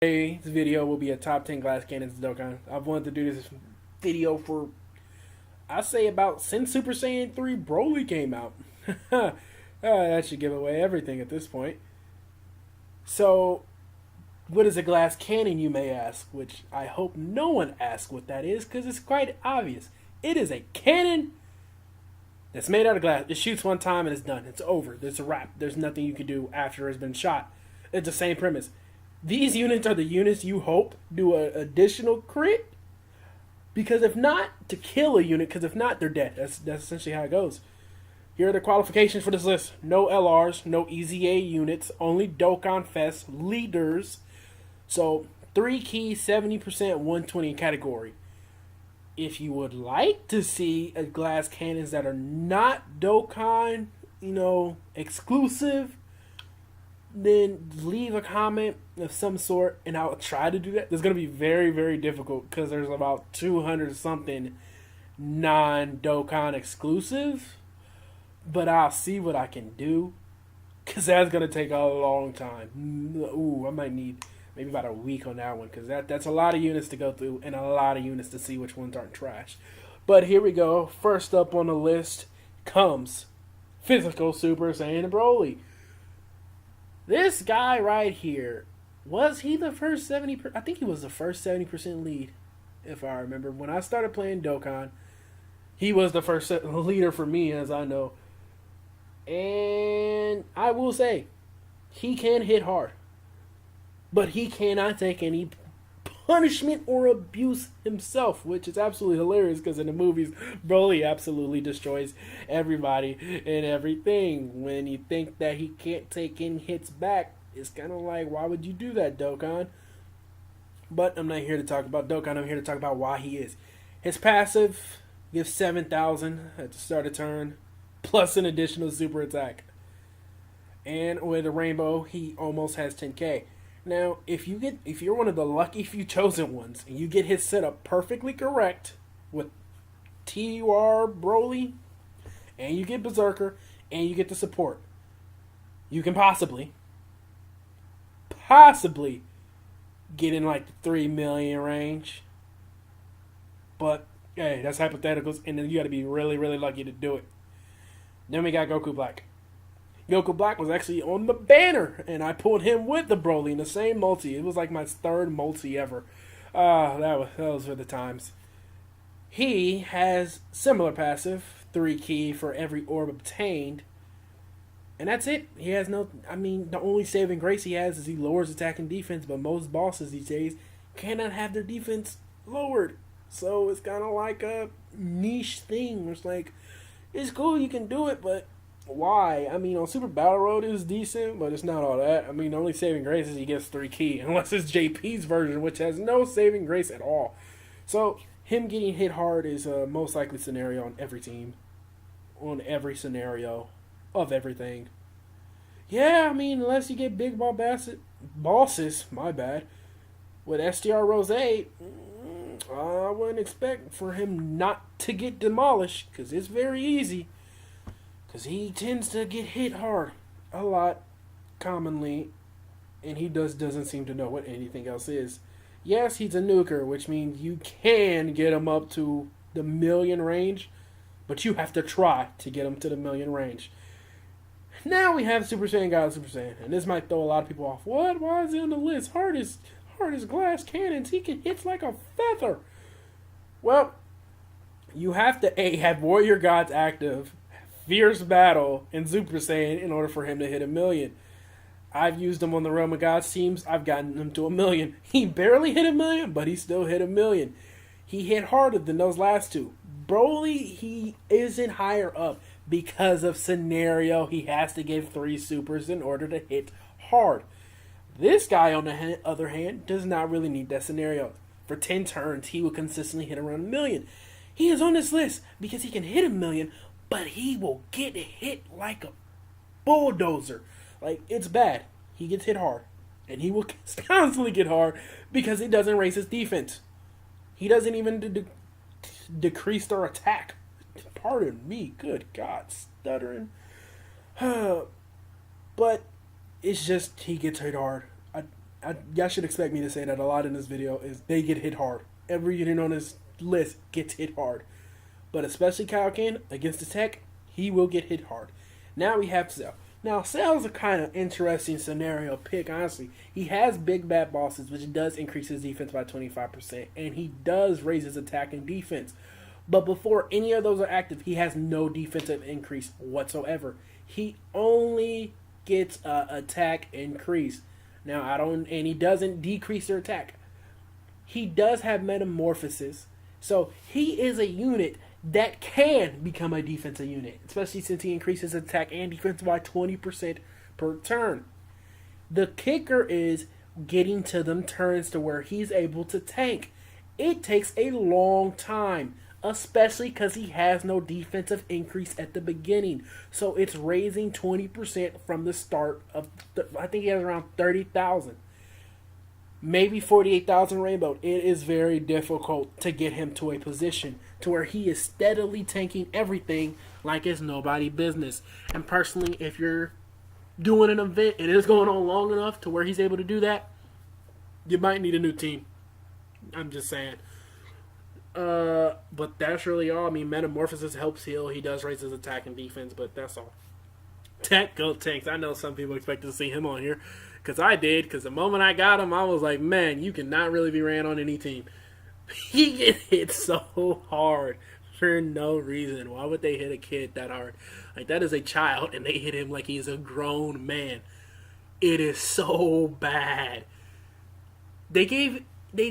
Today's video will be a top 10 glass cannons Dokkan. I've wanted to do this video for, I say, about since Super Saiyan 3 Broly came out. That should give away everything at this point. So, what is a glass cannon, you may ask? Which I hope no one asks what that is, because it's quite obvious. It is a cannon that's made out of glass. It shoots one time and it's done. It's over. There's a wrap. There's nothing you can do after it's been shot. It's the same premise. These units are the units you hope do an additional crit. Because if not, to kill a unit. Because if not, they're dead. That's essentially how it goes. Here are the qualifications for this list. No LRs, no EZA units, only Dokkan Fest leaders. So, 3 key, 70%, 120 category. If you would like to see a glass cannons that are not Dokkan, exclusive, then leave a comment of some sort and I'll try to do that. It's going to be very, very difficult because there's about 200 something non-Dokkan exclusive, but I'll see what I can do because that's going to take a long time. Ooh, I might need maybe about a week on that one because that's a lot of units to go through and a lot of units to see which ones aren't trash. But here we go. First up on the list comes Physical Super Saiyan Broly. This guy right here, was he the first 70%? I think he was the first 70% lead, if I remember. When I started playing Dokkan, he was the first leader for me, as I know. And I will say, he can hit hard. But he cannot take any punishment or abuse himself, which is absolutely hilarious because in the movies, Broly absolutely destroys everybody and everything. When you think that he can't take any hits back, it's kind of like, why would you do that, Dokkan? But I'm not here to talk about Dokkan. I'm here to talk about why he is. His passive gives 7,000 at the start of turn, plus an additional super attack. And with a rainbow, he almost has 10k. Now, if you're one of the lucky few chosen ones, and you get his setup perfectly correct with TUR Broly, and you get Berserker, and you get the support, you can possibly get in like the 3 million range. But hey, that's hypotheticals, and then you got to be really, really lucky to do it. Then we got Goku Black. Goku Black was actually on the banner, and I pulled him with the Broly in the same multi. It was like my third multi ever. Those were the times. He has similar passive, 3 key for every orb obtained, and that's it. He has the only saving grace he has is he lowers attack and defense, but most bosses these days cannot have their defense lowered. So it's kind of like a niche thing. It's like, it's cool, you can do it, but why? On Super Battle Road it was decent, but it's not all that. The only saving grace is he gets 3 key, unless it's JP's version, which has no saving grace at all. So, him getting hit hard is a most likely scenario on every team. On every scenario of everything. Yeah, unless you get big bosses, my bad, with STR Rose, I wouldn't expect for him not to get demolished, because it's very easy. Because he tends to get hit hard a lot, commonly, and he doesn't seem to know what anything else is. Yes, he's a nuker, which means you can get him up to the million range, but you have to try to get him to the million range. Now we have Super Saiyan God Super Saiyan, and this might throw a lot of people off. What? Why is he on the list? Hard as glass cannons. He can hit like a feather. Well, you have to have Warrior Gods active, Fierce Battle, and Super Saiyan in order for him to hit a million. I've used him on the Realm of Gods teams. I've gotten him to a million. He barely hit a million, but he still hit a million. He hit harder than those last two. Broly, he isn't higher up because of scenario. He has to give 3 supers in order to hit hard. This guy, on the other hand, does not really need that scenario. For 10 turns, he will consistently hit around a million. He is on this list because he can hit a million, but he will get hit like a bulldozer. Like, it's bad. He gets hit hard. And he will constantly get hard because he doesn't raise his defense. He doesn't even decrease their attack. Pardon me. Good God. Stuttering. But it's just he gets hit hard. y'all should expect me to say that a lot in this video is they get hit hard. Every unit on this list gets hit hard. But especially Kaioken against the tech, he will get hit hard. Now we have Cell. Now, Cell is a kind of interesting scenario pick, honestly. He has big bad bosses, which does increase his defense by 25%, and he does raise his attack and defense. But before any of those are active, he has no defensive increase whatsoever. He only gets attack increase. Now, and he doesn't decrease their attack. He does have metamorphosis, so he is a unit that can become a defensive unit, especially since he increases attack and defense by 20% per turn. The kicker is getting to them turns to where he's able to tank. It takes a long time, especially because he has no defensive increase at the beginning. So it's raising 20% from the start of, I think he has around 30,000. Maybe 48,000 Rainbow. It is very difficult to get him to a position to where he is steadily tanking everything like it's nobody business. And personally, if you're doing an event and it's going on long enough to where he's able to do that, you might need a new team. I'm just saying. But that's really all. I mean, Metamorphosis helps heal. He does raise his attack and defense, but that's all. Tech Goat Tanks. I know some people expected to see him on here. Because I did. Because the moment I got him, I was like, man, you cannot really be ran on any team. He gets hit so hard for no reason. Why would they hit a kid that hard? Like, that is a child, and they hit him like he's a grown man. It is so bad. They did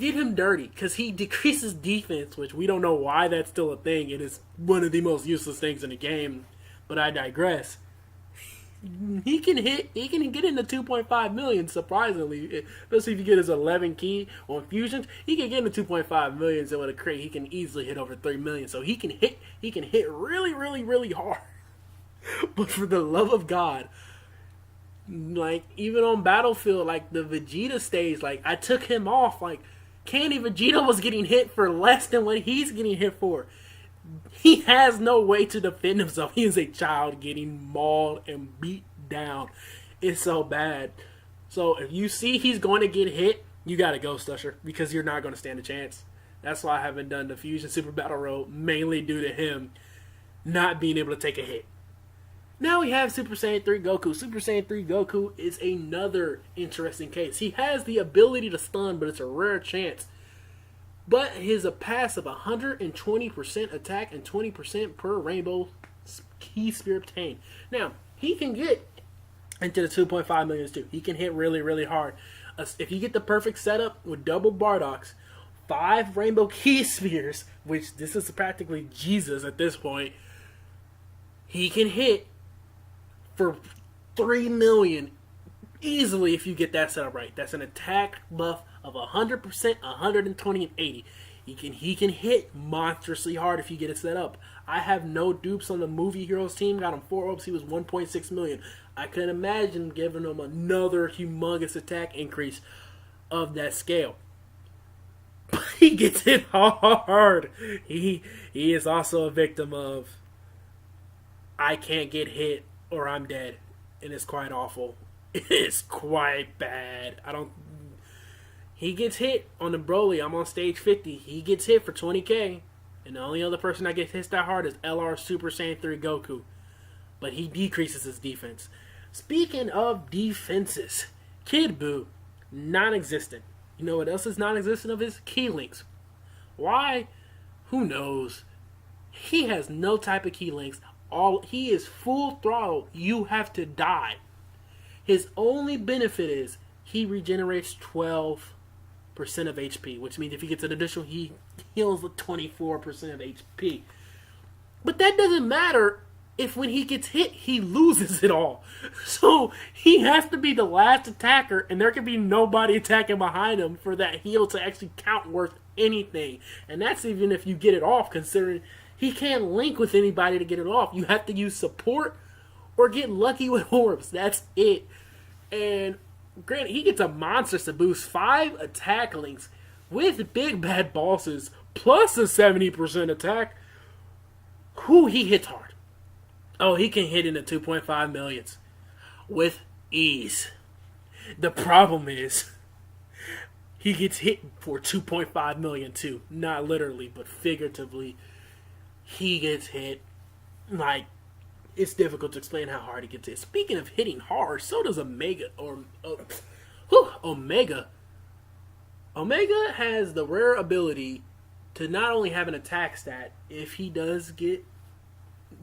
him dirty because he decreases defense, which we don't know why that's still a thing. It is one of the most useless things in the game, but I digress. He can get into 2.5 million, surprisingly, especially if you get his 11 key on fusions. He can get into 2.5 million, so with a crate, he can easily hit over 3 million. So he can hit really, really, really hard. But for the love of God, like, even on Battlefield, like the Vegeta stage, like, I took him off. Like, Candy Vegeta was getting hit for less than what he's getting hit for. He has no way to defend himself. He is a child getting mauled and beat down. It's so bad. So if you see he's going to get hit, you got to Ghost Usher because you're not going to stand a chance. That's why I haven't done the Fusion Super Battle Road, mainly due to him not being able to take a hit. Now we have Super Saiyan 3 Goku. Super Saiyan 3 Goku is another interesting case. He has the ability to stun, but it's a rare chance. But his a pass of 120% attack and 20% per Rainbow Key Spear obtained. Now, he can get into the 2.5 millions too. He can hit really, really hard. If you get the perfect setup with double Bardox, 5 Rainbow Key Spears, which this is practically Jesus at this point, he can hit for 3 million easily if you get that setup right. That's an attack buff of 100%, 120, and 80. He can hit monstrously hard if you get it set up. I have no dupes on the Movie Heroes team. Got him 4 orbs. He was 1.6 million. I can imagine giving him another humongous attack increase of that scale. But he gets hit hard. He is also a victim of I can't get hit or I'm dead. And it's quite awful. It's quite bad. He gets hit on the Broly. I'm on stage 50. He gets hit for 20k. And the only other person that gets hit that hard is LR Super Saiyan 3 Goku. But he decreases his defense. Speaking of defenses, Kid Buu, non-existent. You know what else is non-existent of his? Key links. Why? Who knows? He has no type of key links. He is full throttle. You have to die. His only benefit is he regenerates 12% of HP, which means if he gets an additional, he heals 24% of HP. But that doesn't matter if when he gets hit, he loses it all. So he has to be the last attacker, and there can be nobody attacking behind him for that heal to actually count worth anything. And that's even if you get it off, considering he can't link with anybody to get it off. You have to use support or get lucky with orbs. That's it. And granted, he gets a monster to boost 5 attack links with big bad bosses plus a 70% attack. He hits hard. Oh, he can hit into 2.5 millions with ease. The problem is he gets hit for 2.5 million too. Not literally, but figuratively. He gets hit. Like, it's difficult to explain how hard he gets hit. Speaking of hitting hard, so does Omega. Omega. Omega has the rare ability to not only have an attack stat, if he does get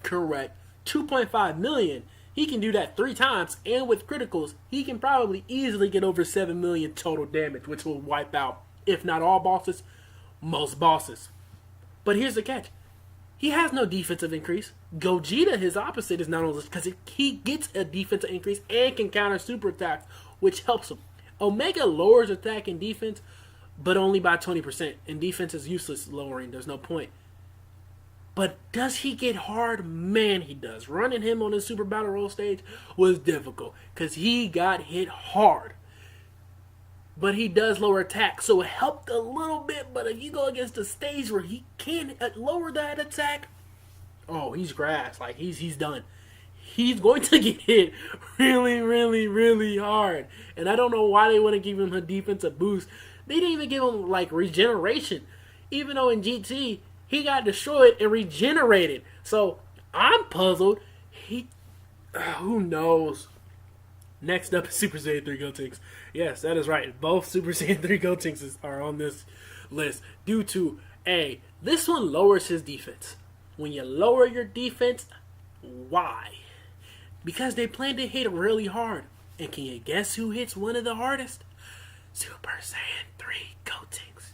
correct, 2.5 million. He can do that 3 times, and with criticals, he can probably easily get over 7 million total damage, which will wipe out, if not all bosses, most bosses. But here's the catch. He has no defensive increase. Gogeta, his opposite, is not only because he gets a defensive increase and can counter super attacks, which helps him. Omega lowers attack and defense, but only by 20%. And defense is useless lowering. There's no point. But does he get hard? Man, he does. Running him on the Super Battle Royale stage was difficult because he got hit hard. But he does lower attack, so it helped a little bit. But if you go against a stage where he can't lower that attack, oh, he's grass. Like, he's done. He's going to get hit really, really, really hard. And I don't know why they wouldn't give him a defensive boost. They didn't even give him, like, regeneration. Even though in GT, he got destroyed and regenerated. So, I'm puzzled. Who knows? Next up is Super Saiyan 3 Gotenks. Yes, that is right. Both Super Saiyan 3 Gotenks are on this list due to, this one lowers his defense. When you lower your defense, why? Because they plan to hit really hard. And can you guess who hits one of the hardest? Super Saiyan 3 Gotenks.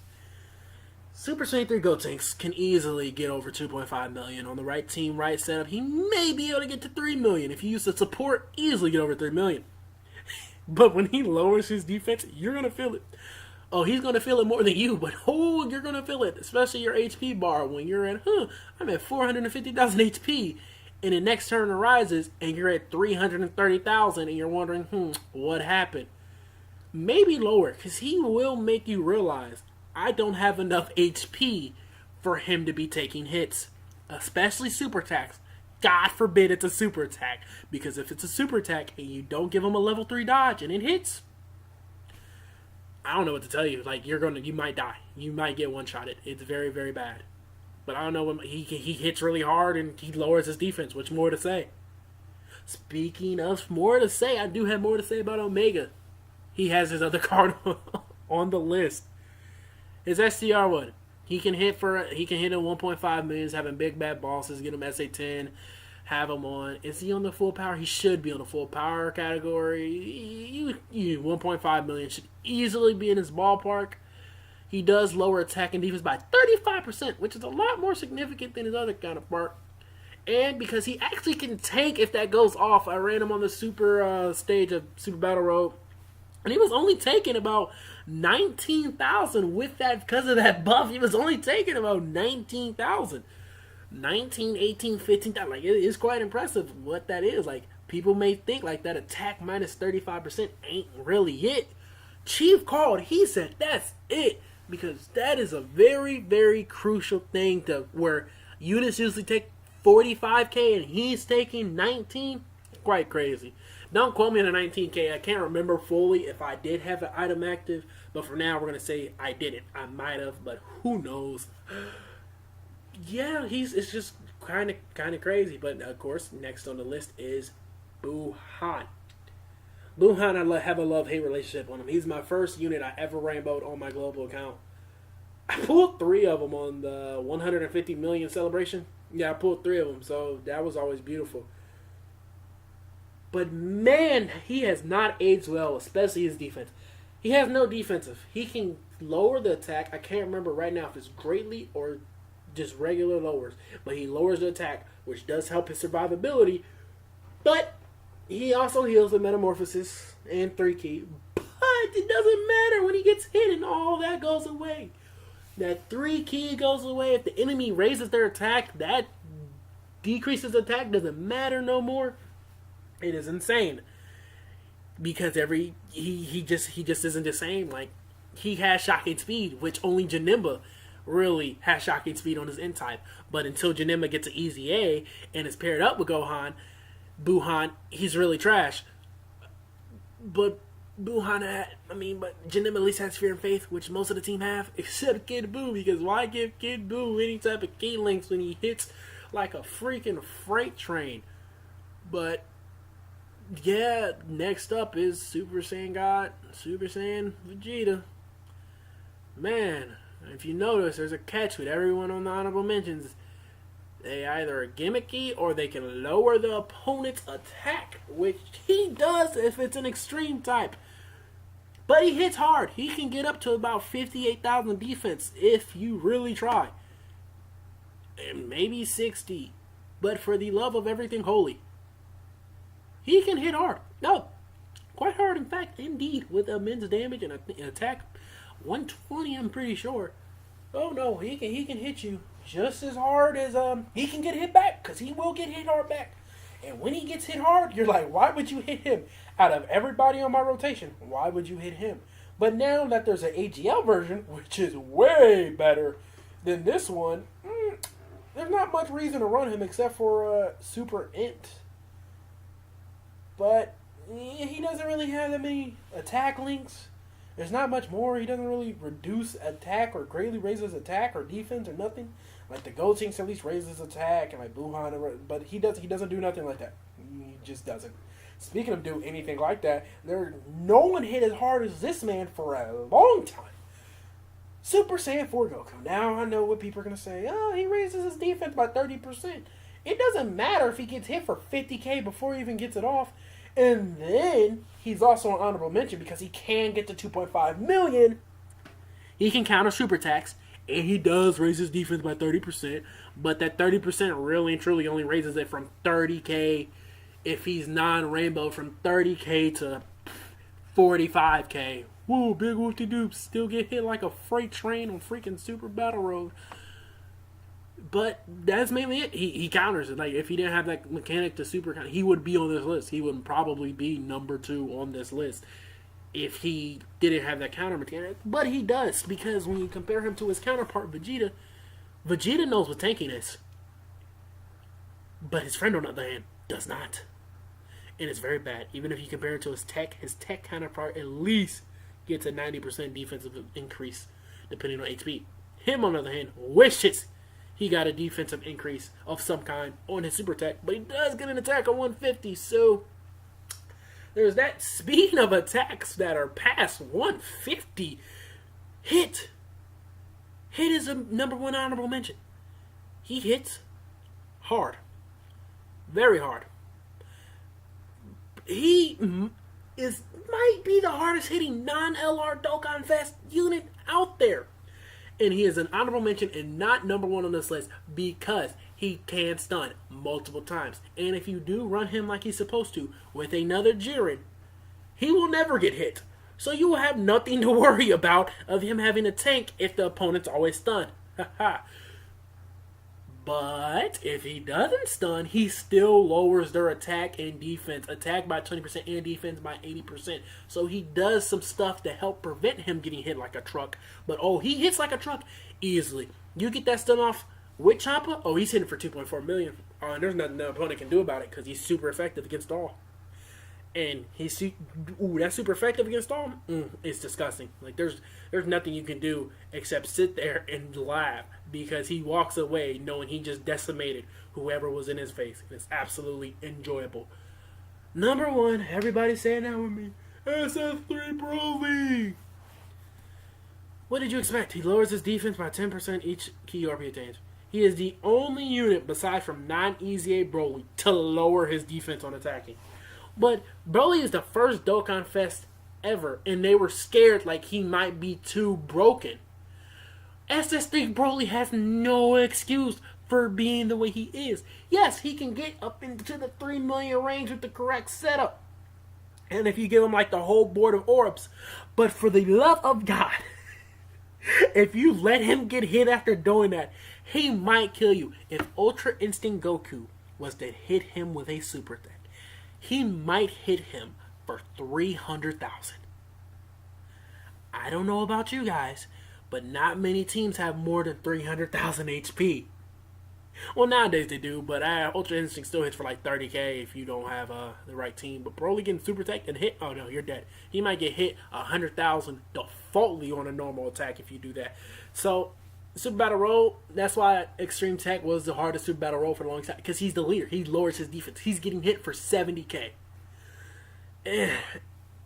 Super Saiyan 3 Gotenks can easily get over 2.5 million. On the right team, right setup, he may be able to get to 3 million. If you use the support, easily get over 3 million. But when he lowers his defense, you're going to feel it. Oh, he's going to feel it more than you, but you're going to feel it. Especially your HP bar when you're at, I'm at 450,000 HP. And the next turn arises and you're at 330,000 and you're wondering, what happened? Maybe lower, because he will make you realize I don't have enough HP for him to be taking hits. Especially super attacks. God forbid it's a super attack. Because if it's a super attack and you don't give him a level 3 dodge and it hits, I don't know what to tell you. Like, you might die. You might get one-shotted. It's very, very bad. But I don't know, when he hits really hard and he lowers his defense, which more to say. Speaking of more to say, I do have more to say about Omega. He has his other card on the list. His STR1. He can hit in 1.5 millions, having big bad bosses, get him SA10, have him on. Is he on the full power? He should be on the full power category. 1.5 million should easily be in his ballpark. He does lower attack and defense by 35%, which is a lot more significant than his other counterpart. And because he actually can tank if that goes off. I ran him on the super stage of Super Battle Road, and he was only taking about 19,000 with that. Because of that buff, he was only taking about 19,000. 19, 18, 15,000. Like, it is quite impressive what that is. Like, people may think like that attack minus 35% ain't really it. Chief called. He said that's it. Because that is a very, very crucial thing to where units usually take 45k and he's taking 19. Quite crazy. Don't quote me on the 19k. I can't remember fully if I did have an item active, but for now we're gonna say I didn't. I might have, but who knows? Yeah, it's just kind of crazy. But of course, next on the list is Buuhan. Buuhan, I have a love-hate relationship on him. He's my first unit I ever rainbowed on my global account. I pulled 3 of them on the 150 million celebration. Yeah, I pulled 3 of them, so that was always beautiful. But man, he has not aged well, especially his defense. He has no defensive. He can lower the attack. I can't remember right now if it's greatly or just regular lowers. But he lowers the attack, which does help his survivability. But he also heals the Metamorphosis and 3 key. But it doesn't matter when he gets hit and all that goes away. That 3 key goes away. If the enemy raises their attack, that decreases attack. Doesn't matter no more. It is insane. Because he just isn't the same. Like, he has shocking speed, which only Janemba really has shocking speed on his N-type. But until Janemba gets an easy A and is paired up with Buuhan, he's really trash. But Buhana, but Janem at least has fear and faith, which most of the team have, except Kid Buu, because why give Kid Buu any type of key links when he hits like a freaking freight train? But, yeah, next up is Super Saiyan God, Super Saiyan Vegeta. Man, if you notice, there's a catch with everyone on the honorable mentions. They either are gimmicky or they can lower the opponent's attack, which he does if it's an extreme type. But he hits hard. He can get up to about 58,000 defense if you really try. And maybe 60. But for the love of everything holy, he can hit hard. No, quite hard, in fact, indeed, with immense damage and attack. 120, I'm pretty sure. Oh no, he can hit you just as hard as he can get hit back, because he will get hit hard back. And when he gets hit hard, you're like, why would you hit him? Out of everybody on my rotation, why would you hit him? But now that there's an AGL version, which is way better than this one, there's not much reason to run him except for Super Int. But he doesn't really have that many attack links. There's not much more. He doesn't really reduce attack or greatly raise his attack or defense or nothing. Like the Gotenks at least raises attack, and like Buhan, but he doesn't do nothing like that. He just doesn't. Speaking of do anything like that, no one hit as hard as this man for a long time. Super Saiyan 4 Goku. Now I know what people are gonna say. Oh, he raises his defense by 30%. It doesn't matter if he gets hit for 50k before he even gets it off. And then he's also an honorable mention because he can get to 2.5 million. He can counter super attacks, and he does raise his defense by 30%. But that 30% really and truly only raises it from 30k if he's non-rainbow, from 30k to 45k. Woo, big whoop-de-doops. Still get hit like a freight train on freaking Super Battle Road. But that's mainly it. He counters it. Like, if he didn't have that mechanic to super counter, he would be on this list. He would probably be number 2 on this list if he didn't have that counter mechanic. But he does, because when you compare him to his counterpart, Vegeta, Vegeta knows what tanking is. But his friend, on the other hand, does not. And it's very bad. Even if you compare it to his tech counterpart at least gets a 90% defensive increase, depending on HP. Him, on the other hand, wishes he got a defensive increase of some kind on his super attack, but he does get an attack of 150, so there's that. Speaking of attacks that are past 150, Hit is a number 1 honorable mention. He hits hard. Very hard. He might be the hardest hitting non-LR Dokkan Fest unit out there. And he is an honorable mention and not number 1 on this list because he can stun multiple times. And if you do run him like he's supposed to with another Jiren, he will never get hit. So you will have nothing to worry about of him having a tank if the opponent's always stunned. But if he doesn't stun, he still lowers their attack and defense. Attack by 20% and defense by 80%. So he does some stuff to help prevent him getting hit like a truck. But he hits like a truck easily. You get that stun off with Champa, he's hitting for 2.4 million. And there's nothing the opponent can do about it because he's super effective against all. And that's super effective against all. It's disgusting. Like there's nothing you can do except sit there and laugh because he walks away knowing he just decimated whoever was in his face. And it's absolutely enjoyable. Number 1, everybody saying that with me, SF3 Broly. What did you expect? He lowers his defense by 10% each key RP attains. He is the only unit besides from non-EZA Broly to lower his defense on attacking. But Broly is the first Dokkan Fest ever, and they were scared like he might be too broken. SS3 Broly has no excuse for being the way he is. Yes, he can get up into the 3 million range with the correct setup. And if you give him like the whole board of orbs. But for the love of God, if you let him get hit after doing that, he might kill you. If Ultra Instinct Goku was to hit him with a super attack, he might hit him for 300,000. I don't know about you guys, but not many teams have more than 300,000 HP. Well, nowadays they do, but Ultra Instinct still hits for like 30k if you don't have the right team. But Broly getting Super Tech and hit, oh no, you're dead. He might get hit 100,000 defaultly on a normal attack if you do that. So, Super Battle Roll, that's why Extreme Tech was the hardest Super Battle Roll for the longest time, because he's the leader. He lowers his defense. He's getting hit for 70k. And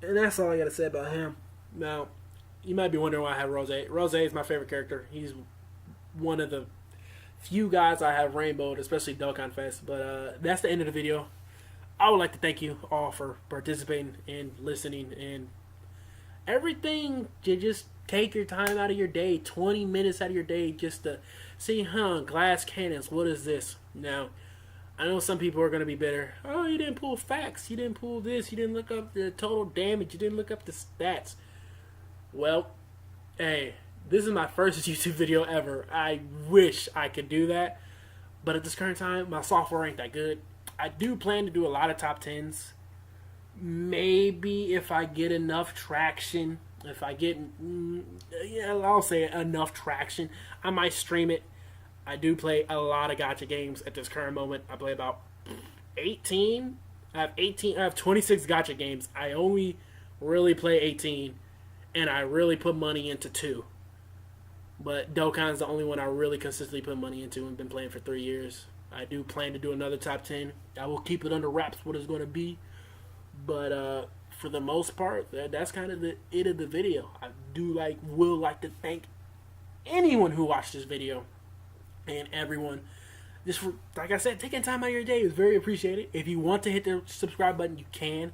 that's all I gotta say about him. Now, you might be wondering why I have Rose. Rose is my favorite character. He's one of the few guys I have rainbowed, especially Dokkan Fest. But that's the end of the video. I would like to thank you all for participating and listening and everything. You just take your time out of your day, 20 minutes out of your day, just to see, glass cannons, what is this? Now, I know some people are going to be bitter. Oh, you didn't pull facts. You didn't pull this. You didn't look up the total damage. You didn't look up the stats. Well, hey, this is my first YouTube video ever. I wish I could do that. But at this current time, my software ain't that good. I do plan to do a lot of top 10s. Maybe if I get enough traction, if I get, I'll say enough traction, I might stream it. I do play a lot of gacha games at this current moment. I play about 18. I have 26 gacha games. I only really play 18, and I really put money into 2. But Dokkan's the only one I really consistently put money into and been playing for 3 years. I do plan to do another top 10. I will keep it under wraps what it's going to be. But for the most part, that's kind of it of the video. I will like to thank anyone who watched this video. And everyone, just for, like I said, taking time out of your day is very appreciated. If you want to hit the subscribe button, you can.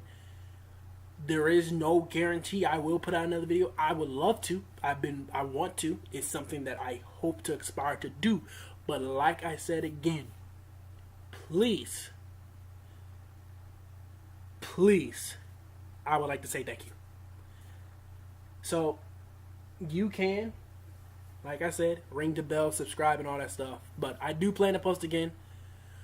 There is no guarantee I will put out another video. I would love to. I want to. It's something that I hope to aspire to do. But like I said again, please, I would like to say thank you. So, you can, like I said, ring the bell, subscribe, and all that stuff. But I do plan to post again.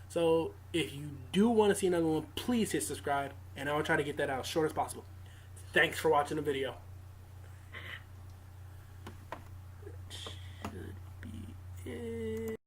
So if you do want to see another one, please hit subscribe. And I'll try to get that out as short as possible. Thanks for watching the video. Should be it.